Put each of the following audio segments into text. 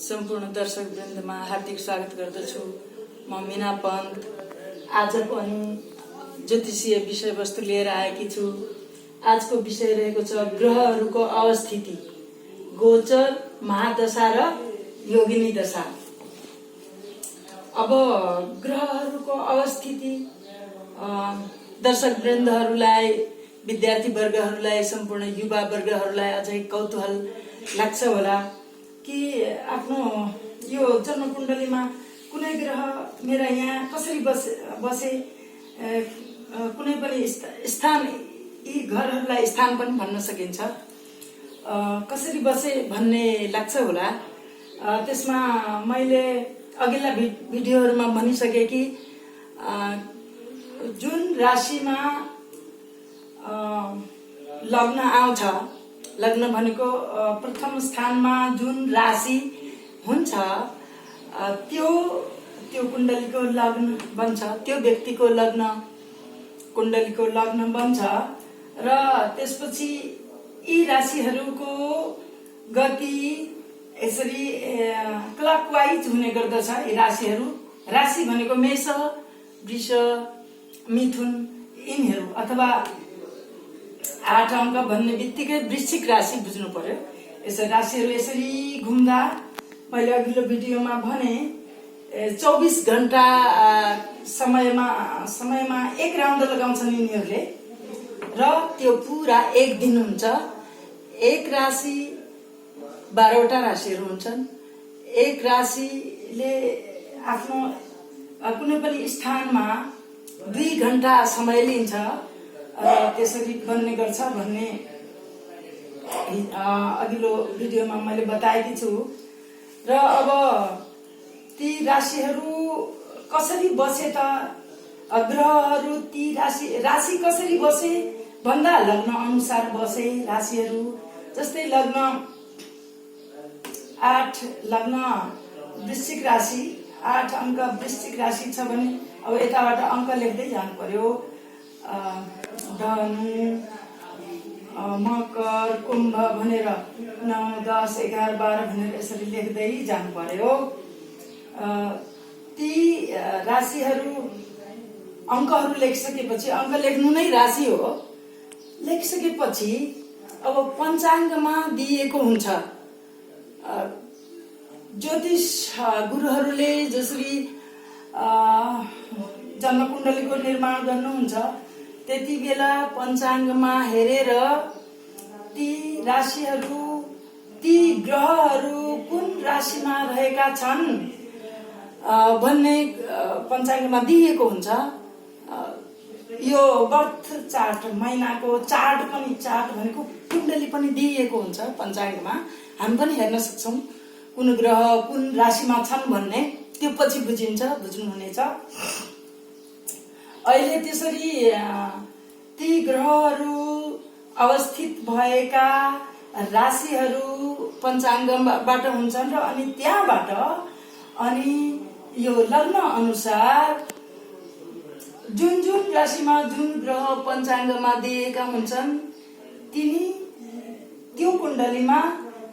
सम्पूर्ण दर्शक वृन्दमा हार्दिक स्वागत गर्दछु। म मीना पन्त आज पनि ज्योतिषीय विषयवस्तु लिएर आएकी छु। आजको विषय रहेको छ ग्रहहरूको अवस्थिति, गोचर, महादशा र योगिनी दशा। अब ग्रहहरूको अवस्थिति दर्शक वृन्दहरूलाई, विद्यार्थी वर्गहरूलाई, सम्पूर्ण युवा वर्गहरूलाई अझै कौतूहल लाग्छ होला कि आफ्नो यो जन्म कुण्डलीमा कुनै ग्रह मेरा यहाँ कसरी बसे कुनै पनि स्थान, यी घरहरूलाई स्थान पनि भन्न सकिन्छ, कसरी बसे भन्ने लाग्छ होला। त्यसमा मैले अघिल्ला भिडियोहरूमा भनिसके कि जुन राशिमा लग्न आउँछ, लग्न भनेको प्रथम स्थानमा जुन राशि हुन्छ त्यो कुण्डलीको लग्न बन्छ, त्यो व्यक्तिको लग्न कुण्डलीको लग्न बन्छ र त्यसपछि यी राशिहरूको गति यसरी क्लकवाइज हुने गर्दछ। यी राशिहरू, राशि भनेको मेष, वृष, मिथुन यिनीहरू, अथवा 8 अङ्क भन्ने बित्तिकै वृश्चिक राशि बुझ्नु पर्यो। यसरी राशिहरू यसरी घुम्दा मैले अघिल्लो भिडियोमा भने 24 घण्टा समयमा एक राउन्ड लगाउँछन् यिनीहरूले र त्यो पुरा एक दिन हुन्छ। एक राशि 12वटा राशिहरू हुन्छन्। एक राशिले आफ्नो कुनै पनि स्थानमा 2 घण्टा समय लिन्छ र त्यसरी बन्ने गर्छ भन्ने अघिल्लो भिडियोमा मैले बताएकी छु। र अब ती राशिहरू कसरी बसे त, ग्रहहरू ती राशि कसरी बसे भन्दा लग्न अनुसार बसे राशिहरू। जस्तै लग्न 8 लग्न वृश्चिक राशि, 8 अङ्क वृश्चिक राशि छ भने अब यताबाट अङ्क लेख्दै जानु पर्यो। धनु, मकर, कुम्भ भनेर 9, 10, 11, 12 भनेर यसरी लेख्दै जानु पर्यो। ती राशिहरू अङ्कहरू लेखिसकेपछि, अङ्क लेख्नु नै राशि हो, लेखिसकेपछि अब पञ्चाङ्गमा दिएको हुन्छ। ज्योतिष गुरुहरूले जसरी जन्मकुण्डलीको निर्माण गर्नुहुन्छ त्यति बेला पञ्चाङ्गमा हेरेर ती राशिहरू, ती ग्रहहरू कुन राशिमा रहेका छन् भन्ने पञ्चाङ्गमा दिएको हुन्छ। यो बर्थ चार्ट, महिनाको चार्ट भनेको कुण्डली पनि दिएको हुन्छ पञ्चाङ्गमा। हामी पनि हेर्न सक्छौँ कुन ग्रह कुन राशिमा छन् भन्ने, त्यो पछि बुझिन्छ, बुझ्नुहुनेछ। अहिले त्यसरी ती ग्रहहरू अवस्थित भएका राशिहरू पञ्चाङ्गबाट हुन्छन् र अनि त्यहाँबाट अनि यो लग्न अनुसार जुन जुन राशिमा जुन ग्रह पञ्चाङ्गमा दिएका हुन्छन् त्यो कुण्डलीमा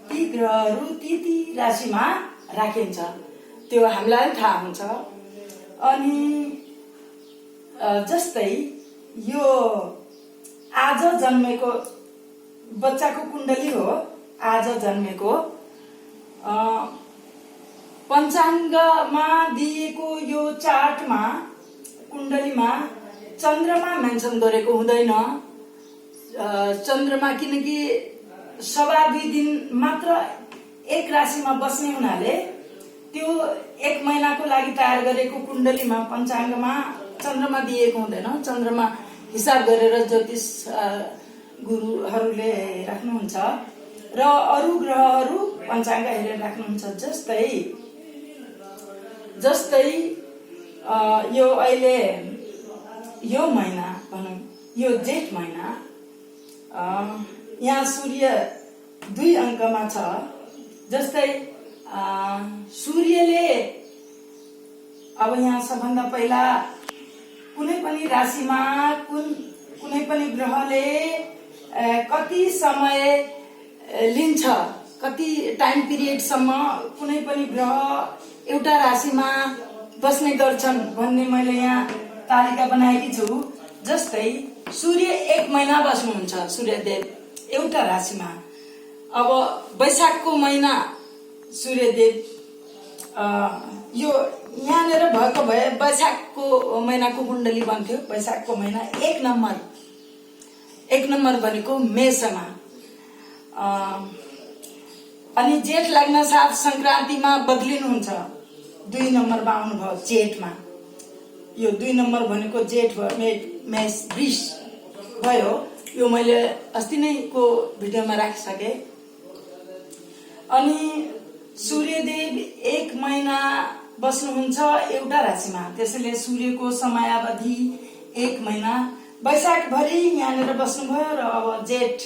ती ग्रहहरू ती राशिमा राखिन्छ। त्यो हामीलाई थाहा हुन्छ। अनि जस्तै यो आज जन्मेको बच्चाको कुण्डली हो, आज जन्मेको पञ्चाङ्गमा दिएको यो चार्टमा, कुण्डलीमा चन्द्रमा मेन्सन गरेको हुँदैन। चन्द्रमा किनकि 2.25 दिन मात्र एक राशिमा बस्ने हुनाले त्यो 1 महिनाको लागि तयार गरेको कुण्डलीमा पञ्चाङ्गमा चन्द्रमा दिएको हुँदैन। चन्द्रमा हिसाब गरेर ज्योतिष गुरुहरूले राख्नुहुन्छ र अरू ग्रहहरू पञ्चाङ्ग हेरेर राख्नुहुन्छ। जस्तै यो अहिले यो महिना भनौँ, यो जेठ महिना, यहाँ सूर्य 2 अङ्कमा छ। जस्तै सूर्यले अब यहाँ सबभन्दा पहिला कुनै पनि राशिमा कुनै पनि ग्रहले कति समय लिन्छ, कति टाइम पिरियडसम्म कुनै पनि ग्रह एउटा राशिमा बस्ने गर्छन् भन्ने मैले यहाँ तालिका बनाएकी छु। जस्तै सूर्य 1 महिना बस्नुहुन्छ, सूर्यदेव एउटा राशिमा। अब वैशाखको महिना सूर्यदेव यो यहाँनिर भएको भए वैशाखको महिनाको कुण्डली बन्थ्यो। वैशाखको महिना 1 नम्बर भनेको मेषमा, अनि जेठ लाग्न साथ संक्रान्तिमा बदलिनुहुन्छ, 2 नम्बरमा आउनुभयो जेठमा। यो 2 नम्बर भनेको जेठ भयो, मेष वृष भयो। यो मैले अस्ति नै को भिडियोमा राखिसके। अनि सूर्यदेव 1 महिना बस्नुहुन्छ एउटा राशिमा, त्यसैले सूर्यको समयावधि 1 महिना। वैशाख भरि यहाँनिर बस्नुभयो र अब जेठ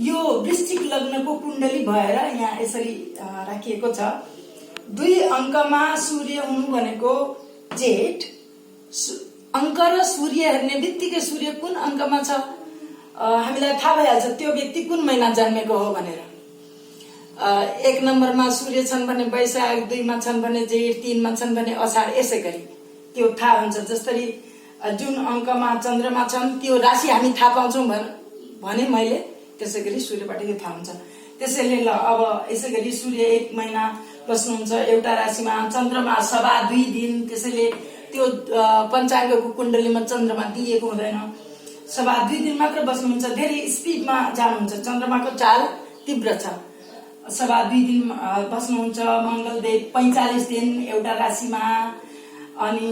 यो वृश्चिक लग्नको कुण्डली भएर यहाँ यसरी राखिएको छ। 2 अङ्कमा सूर्य हुनु भनेको जेठ। अङ्क र सूर्य हेर्ने बित्तिकै सूर्य कुन अङ्कमा छ हामीलाई थाहा भइहाल्छ त्यो व्यक्ति कुन महिना जन्मेको हो भनेर। 1 नम्बरमा सूर्य छन् भने वैशाख, 2 मा छन् भने जेठ, 3 मा छन् भने अषाढ, यसै गरी त्यो थाहा हुन्छ। जसरी जुन अङ्कमा चन्द्रमा छन् त्यो राशि हामी थाहा पाउँछौँ भने मैले त्यसै गरी सूर्यबाट यो थाहा हुन्छ। त्यसैले ल अब यसै गरी सूर्य 1 महिना बस्नुहुन्छ एउटा राशिमा, चन्द्रमा 2.25 दिन। त्यसैले त्यो पञ्चाङ्गको कुण्डलीमा चन्द्रमा दिएको हुँदैन, 2.25 दिन मात्र बस्नुहुन्छ। धेरै स्पिडमा जानुहुन्छ, चन्द्रमाको चाल तीव्र छ। 2.25 दिन बस्नुहुन्छ। मङ्गलदेव 45 दिन एउटा राशिमा, अनि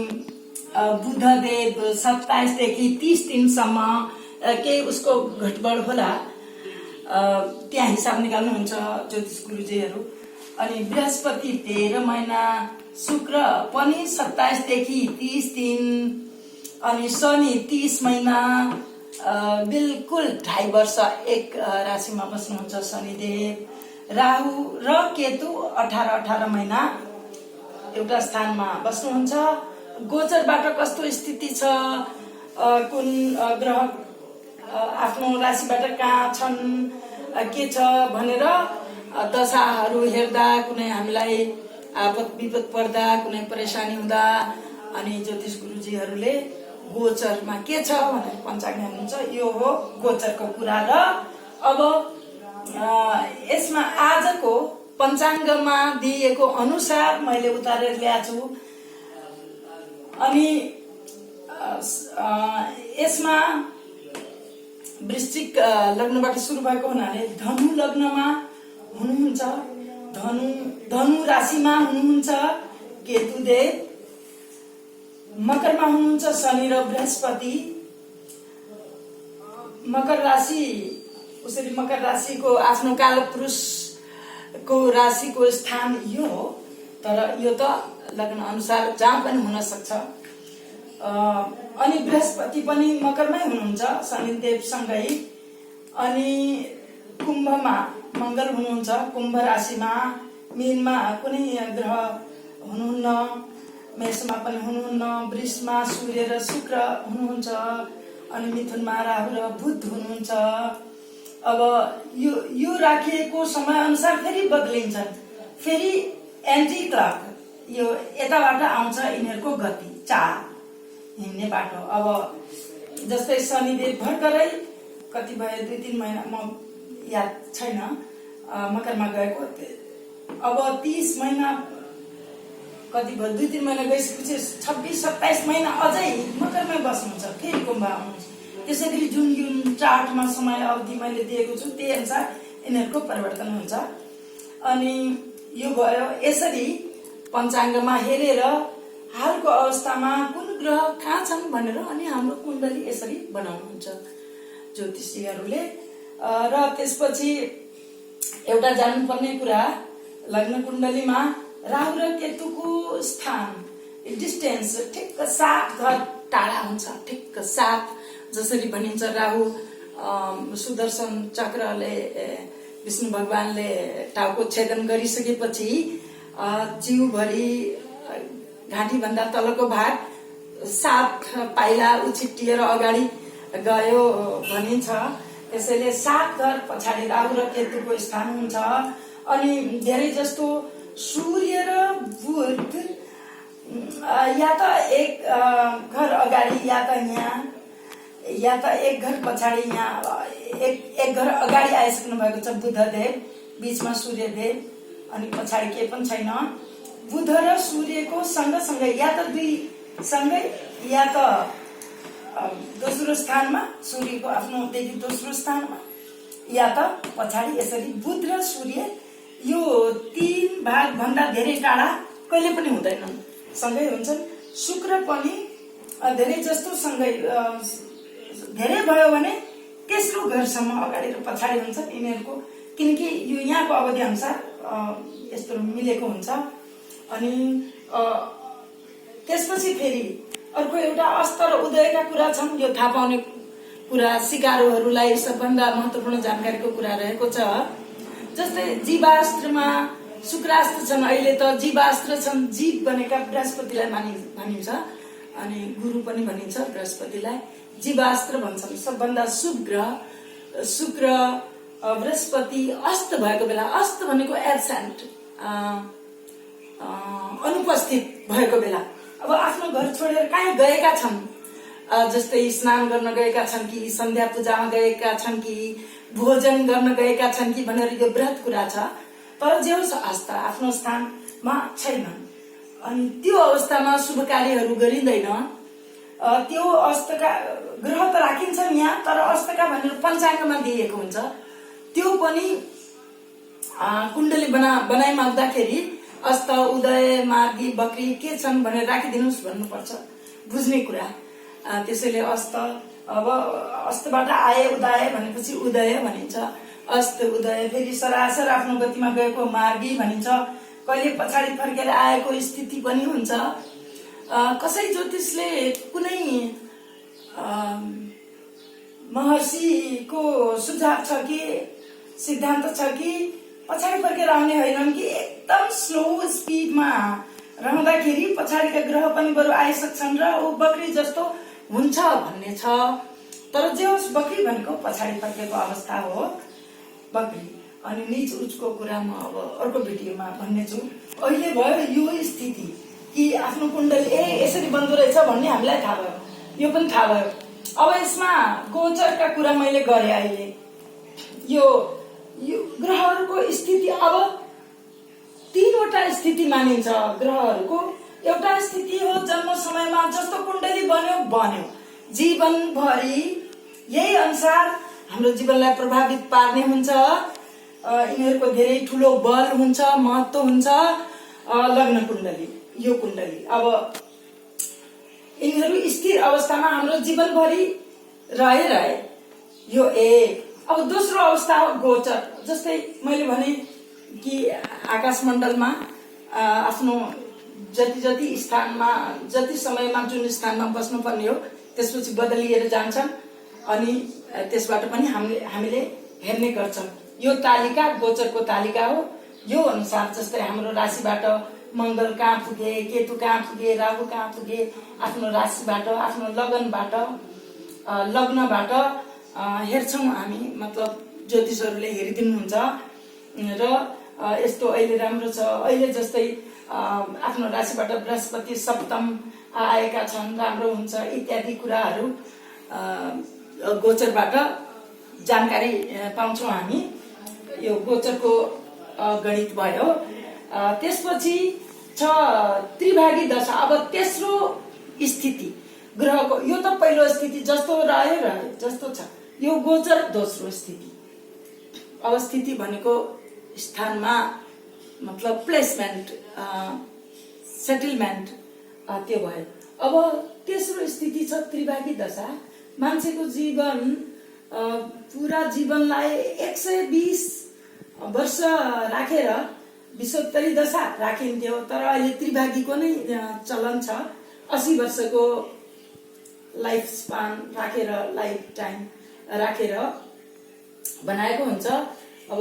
बुधदेव 27 देखि 30 दिनसम्म केही उसको घटबड होला, त्यहाँ हिसाब निकाल्नुहुन्छ ज्योतिष गुरुजीहरू। अनि बृहस्पति 13 महिना, शुक्र पनि 27 देखि 30 दिन, अनि शनि 30 महिना, बिल्कुल 2.5 वर्ष 1 राशिमा बस्नुहुन्छ शनिदेव। राहु र केतु 18 महिना एउटा स्थानमा बस्नुहुन्छ। गोचरबाट कस्तो स्थिति छ, कुन ग्रह आफ्नो राशिबाट कहाँ छन्, के छ भनेर दशाहरू हेर्दा, कुनै हामीलाई आपद विपद पर्दा, कुनै परेशानी हुँदा, अनि ज्योतिष गुरुजीहरूले गोचरमा के छ भनेर पञ्चाङ्ग हेर्नुहुन्छ। यो हो गोचरको कुरा। र अब यसमा आजको पञ्चाङ्गमा दिएको अनुसार मैले उतारेर ल्याएको छु। अनि यसमा वृश्चिक लग्नबाट सुरु भएको हुनाले धनु लग्नमा हुनुहुन्छ, धनु राशिमा हुनुहुन्छ केतुदेव, मकरमा हुनुहुन्छ शनि र बृहस्पति। मकर राशि उसरी मकर राशिको आफ्नो कालपुरुषको राशिको स्थान यो हो, तर यो त लग्न अनुसार जहाँ पनि हुन सक्छ। अनि बृहस्पति पनि मकरमै हुनुहुन्छ शनिदेवसँगै। अनि कुम्भमा मङ्गल हुनुहुन्छ, कुम्भ राशिमा। मीनमा कुनै ग्रह हुनुहुन्न, मेषमा पनि हुनुहुन्न, वृषमा सूर्य र शुक्र हुनुहुन्छ, अनि मिथुनमा राहु र बुध हुनुहुन्छ। अब यो राखिएको समय अनुसार फेरि बदलिन्छन्, फेरि एन्टी क्लक यो यताबाट आउँछ यिनीहरूको गति, चाल हिँड्ने बाटो। अब जस्तै शनिदेव भर्खरै कति भयो 2-3 महिना, म याद छैन, मकरमा गएको। अब 30 महिना कति भयो, 2-3 महिना गइसकेपछि 26-27 महिना अझै मकरमै बस्नुहुन्छ, फेरि कुम्भ आउनुहुन्छ। त्यसै गरी जुन चार्टमा समय अवधि मैले दिएको छु त्यही अनुसार यिनीहरूको परिवर्तन हुन्छ। अनि यो भयो यसरी पञ्चाङ्गमा हेरेर हालको अवस्थामा कुन ग्रह कहाँ छन् भनेर अनि हाम्रो कुण्डली यसरी बनाउनुहुन्छ ज्योतिषीहरूले। र त्यसपछि एउटा जान्नुपर्ने कुरा, लग्न कुण्डलीमा राहु र केतुको स्थान, डिस्टेन्स ठिक्क 7 घर टाढा हुन्छ, ठिक्क 7। जसरी भनिन्छ राहु सुदर्शन चक्रले विष्णु भगवानले टाउको छेदन गरिसकेपछि जिउभरि घाँटी भन्दा तलको भाग 7 पाइला उछिट्टिएर अगाडि गयो भनिन्छ। त्यसैले 7 घर पछाडि राहु र केतुको स्थान हुन्छ। अनि धेरै जस्तो सूर्य र बुध या त एक घर अगाडि या त यहाँ या त एक घर पछाडि यहाँ एक घर अगाडि आइसक्नु भएको छ बुधदेव, बीचमा सूर्यदेव अनि पछाडि केही पनि छैन। बुध र सूर्यको सँगसँगै या त दुई सँगै या त दोस्रो स्थानमा सूर्यको आफ्नोदेखि दोस्रो स्थानमा या त पछाडि यसरी बुध र सूर्य यो 3 भाग भन्दा धेरै टाढा कहिले पनि हुँदैनन्, सँगै हुन्छन्। शुक्र पनि धेरै जस्तो सँगै धेरै भयो भने तेस्रो घरसम्म अगाडि र पछाडि हुन्छ यिनीहरूको, किनकि यो यहाँको अवधि अनुसार यस्तो मिलेको हुन्छ। अनि त्यसपछि फेरि अर्को एउटा अस्त र उदयका कुरा छन्। यो थाहा पाउने कुरा सिकारुहरूलाई सबभन्दा महत्त्वपूर्ण जानकारीको कुरा रहेको छ। जस्तै जीवास्त्रमा शुक्रास्त्र छन्, अहिले त जीवास्त्र छन्। जीव भनेका बृहस्पतिलाई मानिन्छ अनि गुरु पनि भनिन्छ बृहस्पतिलाई। जीवास्त्र भन्छन् सबभन्दा शुभ ग्रह शुक्र बृहस्पति अस्त भएको बेला, अस्त भनेको एब्सेन्ट अनुपस्थित भएको बेला, अब आफ्नो घर छोडेर कहीँ गएका छन्, जस्तै स्नान गर्न गएका छन् कि सन्ध्या पूजामा गएका छन् कि भोजन गर्न गएका छन् कि भनेर यो बृहत कुरा छ। तर जे होस् अस्त आफ्नो स्थानमा छैन अनि त्यो अवस्थामा शुभ कार्यहरू गरिँदैन। त्यो अस्तका ग्रह त राखिन्छन् यहाँ, तर अस्तका भनेर पञ्चाङ्गमा दिएको हुन्छ। त्यो पनि कुण्डली बनाइ माग्दाखेरि अस्त उदय मार्गी बकरी के छन् भनेर राखिदिनुहोस् भन्नुपर्छ, बुझ्ने कुरा। त्यसैले अस्त, अब अस्तबाट आए उदय भनेपछि उदय भनिन्छ। अस्त उदय फेरि सरासर आफ्नो गतिमा गएको मार्गी भनिन्छ। कहिले पछाडि फर्केर आएको स्थिति पनि हुन्छ। कसै ज्योतिषले कुनै महर्षिको सुझाव छ कि सिद्धान्त छ कि पछाडि फर्केर आउने होइनन् कि एकदम स्लो स्पिडमा रहँदाखेरि पछाडिका ग्रह पनि बरु आइसक्छन् र ऊ बकरी जस्तो हुन्छ भन्ने छ। तर जे होस् बकरी भनेको पछाडि फर्केको अवस्था हो बकरी। अनि निच उचको कुरा म अब अर्को भिडियोमा भन्नेछु। अहिले भयो यो स्थिति कि आफ्नो कुण्डली यसरी बन्दो रहेछ भन्ने हामीलाई थाहा भयो, यो पनि थाहा भयो। अब यसमा गोचरका कुरा मैले गरेँ। अहिले यो ग्रहहरूको स्थिति अब 3वटा स्थिति मानिन्छ ग्रहहरूको। एउटा स्थिति हो जन्म समयमा जस्तो कुण्डली बन्यो जीवनभरि यही अनुसार हाम्रो जीवनलाई प्रभावित पार्ने हुन्छ। यिनीहरूको धेरै ठुलो बल हुन्छ, महत्त्व हुन्छ। लग्न कुण्डली, यो कुण्डली अब यिनीहरू स्थिर अवस्थामा हाम्रो जीवनभरि रहे यो एक। अब दोस्रो अवस्था हो गोचर। जस्तै मैले भने कि आकाश मण्डलमा आफ्नो जति स्थानमा जति समयमा जुन स्थानमा बस्नुपर्ने हो त्यसपछि बदलिएर जान्छन् अनि त्यसबाट पनि हामीले हेर्ने गर्छौँ। यो तालिका गोचरको तालिका हो। यो अनुसार जस्तै हाम्रो राशिबाट मंगल कहाँ पुगे, केतु कहाँ पुगे, राहु कहाँ पुगे, आफ्नो राशिबाट आफ्नो लग्नबाट हेर्छौँ हामी। मतलब ज्योतिषहरूले हेरिदिनुहुन्छ र यस्तो अहिले राम्रो छ। अहिले जस्तै आफ्नो राशिबाट बृहस्पति सप्तम आएका छन्, राम्रो हुन्छ इत्यादि कुराहरू गोचरबाट जानकारी पाउँछौँ हामी। यो गोचरको गणित भयो। त्यसपछि छ त्रिभागी दशा। अब तेस्रो स्थिति ग्रहको, यो त पहिलो स्थिति जस्तो रह्यो जस्तो छ। यो गोचर दोस्रो स्थिति। अब स्थिति भनेको स्थानमा मतलब प्लेसमेन्ट, सेटलमेन्ट त्यो भयो। अब तेस्रो स्थिति छ त्रिभागी दशा। मान्छेको जीवन पूरा जीवनलाई 120 वर्ष राखेर विषोत्तरी दशा राखिन्थ्यो, तर अहिले त्रिभागीको नै चलन छ। 80 वर्षको लाइफ स्पान राखेर, लाइफ टाइम राखेर बनाएको हुन्छ। अब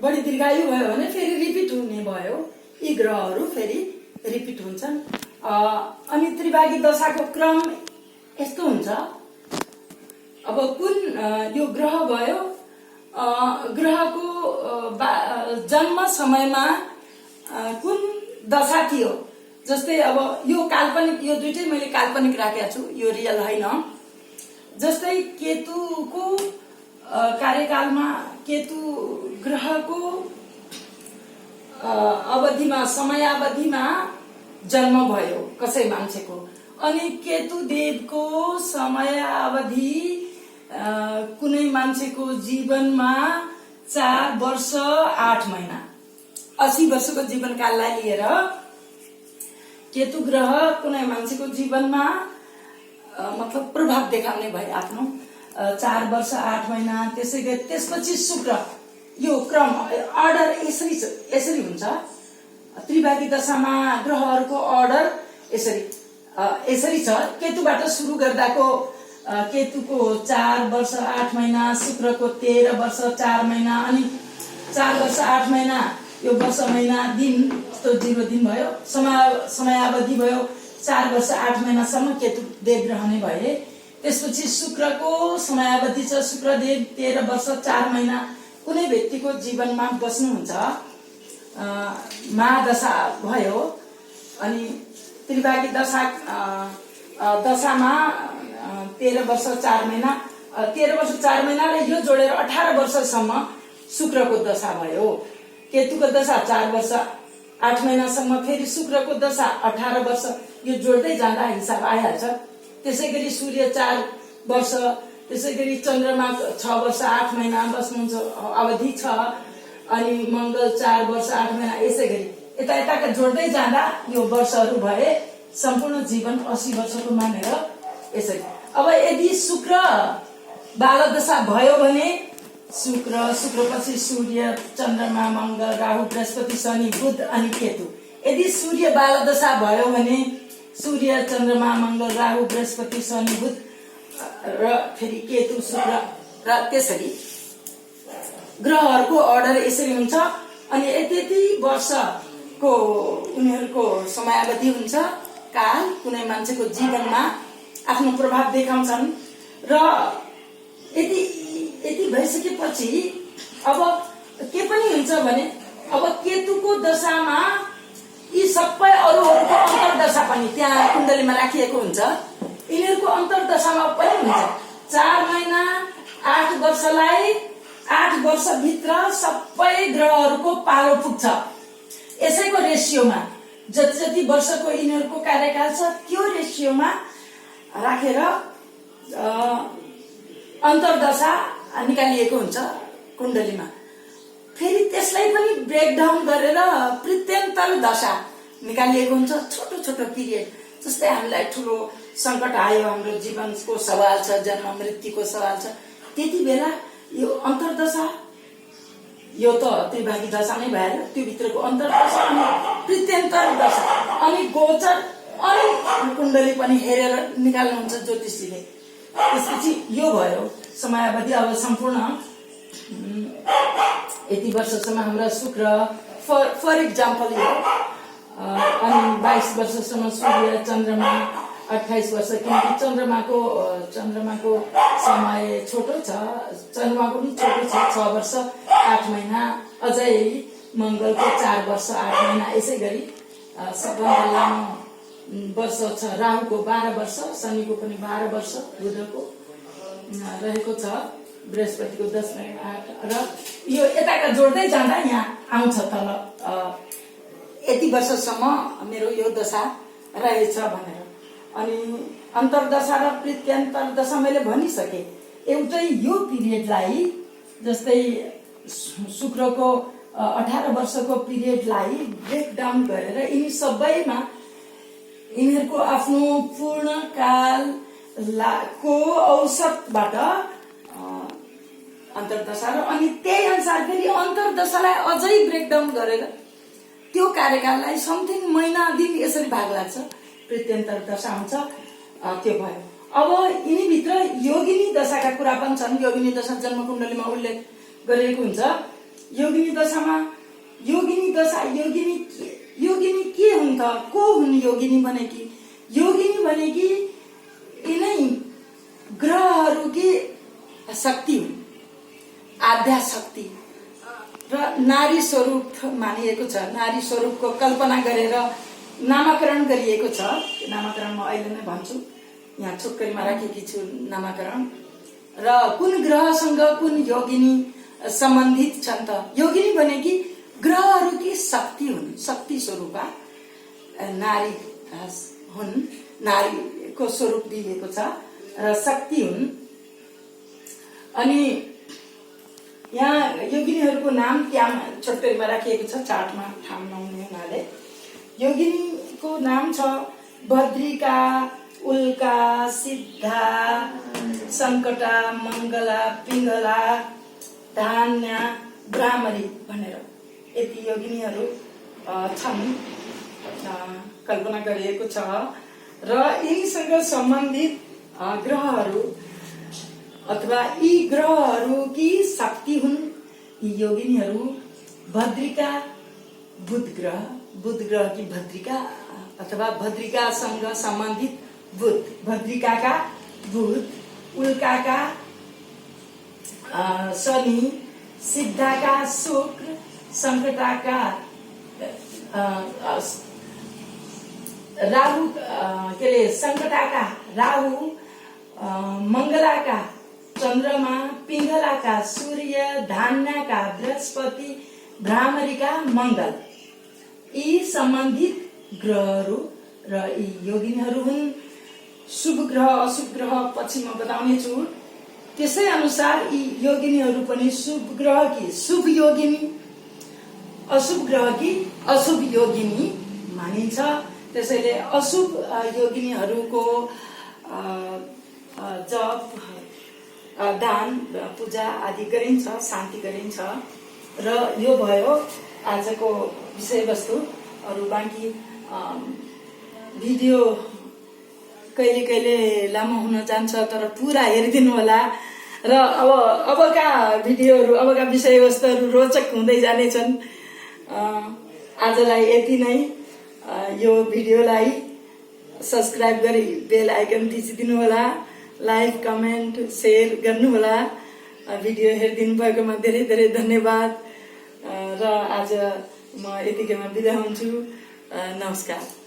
बढी दीर्घायु भयो भने फेरि रिपिट हुने भयो, यी ग्रहहरू फेरि रिपिट हुन्छन्। अनि त्रिभागी दशाको क्रम यस्तो हुन्छ। अब कुन यो ग्रह भयो, ग्रहको जन्म समयमा कुन दशा थियो। जस्तै अब यो काल्पनिक, यो दुइटै मैले काल्पनिक राखेको छु, यो रियल होइन। जस्तै केतुको कार्यकालमा, केतु ग्रहको अवधिमा, समयावधिमा जन्म भयो कसै मान्छेको, अनि केतु देवको समयावधि कुनै मान्छेको जीवनमा 4 वर्ष 8 महिना, 80 वर्षको जीवनकाललाई लिएर केतु ग्रह कुनै मान्छेको जीवनमा मतलब प्रभाव देखाउने भए आफ्नो 4 वर्ष 8 महिना। त्यसै गरी त्यसपछि शुक्र, यो क्रम अर्डर यसरी हुन्छ। त्रिभागी दशामा ग्रहहरूको अर्डर यसरी छ। केतुबाट सुरु गर्दाको केतुको 4 वर्ष 8 महिना, शुक्रको 13 वर्ष 4 महिना, अनि 4 वर्ष 8 महिना यो वर्ष महिना दिन जस्तो 0 दिन भयो, समयावधि भयो 4 वर्ष 8 महिनासम्म केतु देव रहने भए। त्यसपछि शुक्रको समयावधि छ, शुक्रदेव 13 वर्ष 4 महिना कुनै व्यक्तिको जीवनमा बस्नुहुन्छ। महादशा भयो, अनि त्रिभागी दशामा 13 वर्ष 4 महिना, 13 वर्ष 4 महिनाले यो जोडेर 18 वर्षसम्म शुक्रको दशा भयो। केतुको दशा 4 वर्ष 8 महिनासम्म, फेरि शुक्रको दशा 18 वर्ष, यो जोड्दै जाँदा हिसाब आइहाल्छ। त्यसै गरी सूर्य 4 वर्ष, त्यसै गरी चन्द्रमा 6 वर्ष 8 महिना बस्नुहुन्छ अवधि छ, अनि मंगल 4 वर्ष 8 महिना, यसै गरी यता जोड्दै जाँदा यो वर्षहरू भए सम्पूर्ण जीवन 80 वर्षको मानेर यसरी। अब यदि शुक्र बालदशा भयो भने शुक्रपछि सूर्य, चन्द्रमा, मंगल, राहु, बृहस्पति, शनि, बुध अनि केतु। यदि सूर्य बालदशा भयो भने सूर्य, चन्द्रमा, मंगल, राहु, बृहस्पति, शनि, बुध र फेरि केतु, शुक्र र त्यसरी ग्रहहरूको अर्डर यसरी हुन्छ। अनि यति वर्षको उनीहरूको समयावधि हुन्छ, काल कुनै मान्छेको जीवनमा आफ्नो प्रभाव देखाउँछन्। र यति भइसकेपछि अब के पनि हुन्छ भने, अब केतुको दशामा यी सबै अरूहरूको अन्तर्दशा पनि त्यहाँ कुण्डलीमा राखिएको हुन्छ। यिनीहरूको अन्तर्दशामा पनि हुन्छ। 4 महिना 8 वर्षलाई 8 वर्षभित्र सबै ग्रहहरूको पालो पुग्छ। यसैको रेसियोमा जति वर्षको यिनीहरूको कार्यकाल छ त्यो रेसियोमा राखेर अन्तर्दशा निकालिएको हुन्छ कुण्डलीमा। फेरि त्यसलाई पनि ब्रेकडाउन गरेर प्रत्यन्तर दशा निकालिएको हुन्छ, छोटो छोटो पिरियड। जस्तै हामीलाई ठुलो संकट आयो, हाम्रो जीवनको सवाल छ, जन्म मृत्युको सवाल छ, त्यति बेला यो अन्तर्दशा, यो त त्रिभागी दशा नै भयो, त्यो भित्रको अन्तर्दशा अनि प्रत्यन्तर दशा अनि गोचर अनि कुण्डली पनि हेरेर निकाल्नुहुन्छ ज्योतिषीले। त्यसपछि यो भयो समयावधि। अब सम्पूर्ण यति वर्षसम्म हाम्रा शुक्र फर इक्जाम्पल यो, अनि 22 वर्षसम्म सूर्य, चन्द्रमा 28 वर्ष, किनकि चन्द्रमाको समय छोटो छ, चन्द्रमाको पनि छोटो छ, 6 वर्ष 8 महिना। अझै मंगलको 4 वर्ष 8 महिना। यसै गरी सबभन्दा लामो वर्ष छ राहुको 12 वर्ष, शनिको पनि 12 वर्ष, बुधको रहेको छ, बृहस्पतिको 10 महिना 8, र यो यताका जोड्दै जाँदा यहाँ आउँछ तल यति वर्षसम्म मेरो यो दशा रहेछ भनेर। अनि अन्तर्दशा र प्रत्यन्तर दशा मैले भनिसके। एउटै यो पिरियडलाई, जस्तै शुक्रको 18 वर्षको पिरियडलाई ब्रेकडाउन गरेर यिनी सबैमा यिनीहरूको आफ्नो पूर्ण कालको औसतबाट अन्तर्दशा, र अनि त्यही अनुसार फेरि अन्तर्दशालाई अझै ब्रेकडाउन गरेर त्यो कार्यकाललाई समथिङ महिना दिन यसरी भाग लाग्छ, प्रत्यन्तर दशा हुन्छ। त्यो भयो। अब यिनीभित्र योगिनी दशाका कुरा पनि छन्। योगिनी दशा जन्म कुण्डलीमा उल्लेख गरिएको हुन्छ। योगिनी दशामा योगिनी के हुन् त? को हुन् योगिनी भनेकी? योगिनी भनेकी यिनै ग्रहहरू कि शक्ति हुन्, आध्या शक्ति र नारी स्वरूप मानिएको छ। नारी स्वरूपको कल्पना गरेर नामाकरण गरिएको छ। नामाकरण म अहिले नै भन्छु, यहाँ छोटकरीमा राखेकी छु नामाकरण। र कुन ग्रहसँग कुन योगिनी सम्बन्धित छन् त? योगिनी भनेकी ग्रहहरू कि शक्ति हुन्, शक्ति स्वरूपा नारी हुन्, नारीको स्वरूप दिएको छ र शक्ति हुन्। अनि यहाँ योगिनीहरूको नाम त्यहाँ छोटकरीमा राखिएको छ, चार्टमा ठाउँ नहुने हुनाले। योगिनीको नाम छ भद्रिका, उल्का, सिद्धा, सङ्कटा, मङ्गला, पिङ्गला, धान्या, भ्रामरी भनेर यति योगिनीहरू छन्, कल्पना गरिएको छ। र यिनीसँग सम्बन्धित ग्रहहरू अथवा यी ग्रहहरू कि शक्ति हुन् यी योगिनीहरू। भद्रिका बुध ग्रह कि भद्रिका अथवा भद्रिकासँग सम्बन्धित बुध, भद्रिकाका बुध, उल्काका शनि, सिद्धाका शुक्र, सङ्कटाका राहु, के अरे सङ्कटाका राहु, मङ्गलाका चन्द्रमा, पिङ्गलाका सूर्य, धान्याका बृहस्पति, भ्रामरीका मङ्गल, यी सम्बन्धित ग्रहहरू र यी योगिनीहरू हुन्। शुभ ग्रह अशुभ ग्रह पछि म बताउने छु। त्यसै अनुसार यी योगिनीहरू पनि शुभ ग्रह कि शुभ योगिनी, अशुभ ग्रह कि अशुभ योगिनी मानिन्छ। त्यसैले अशुभ योगिनीहरूको जप, दान, पूजा आदि गरिन्छ, शान्ति गरिन्छ। र यो भयो आजको विषयवस्तु। अरू बाँकी भिडियो कहिले कहिले लामो हुन जान्छ, तर पुरा हेरिदिनु होला। र अबका भिडियोहरू, अबका विषयवस्तुहरू रोचक हुँदै जानेछन्। आजलाई यति नै। यो भिडियोलाई सब्सक्राइब गरी बेल आइकन थिचिदिनु होला, लाइक, कमेन्ट, सेयर गर्नुहोला। भिडियो हेरिदिनु भएकोमा धेरै धेरै धन्यवाद। र आज म यतिकैमा बिदा हुन्छु। नमस्कार।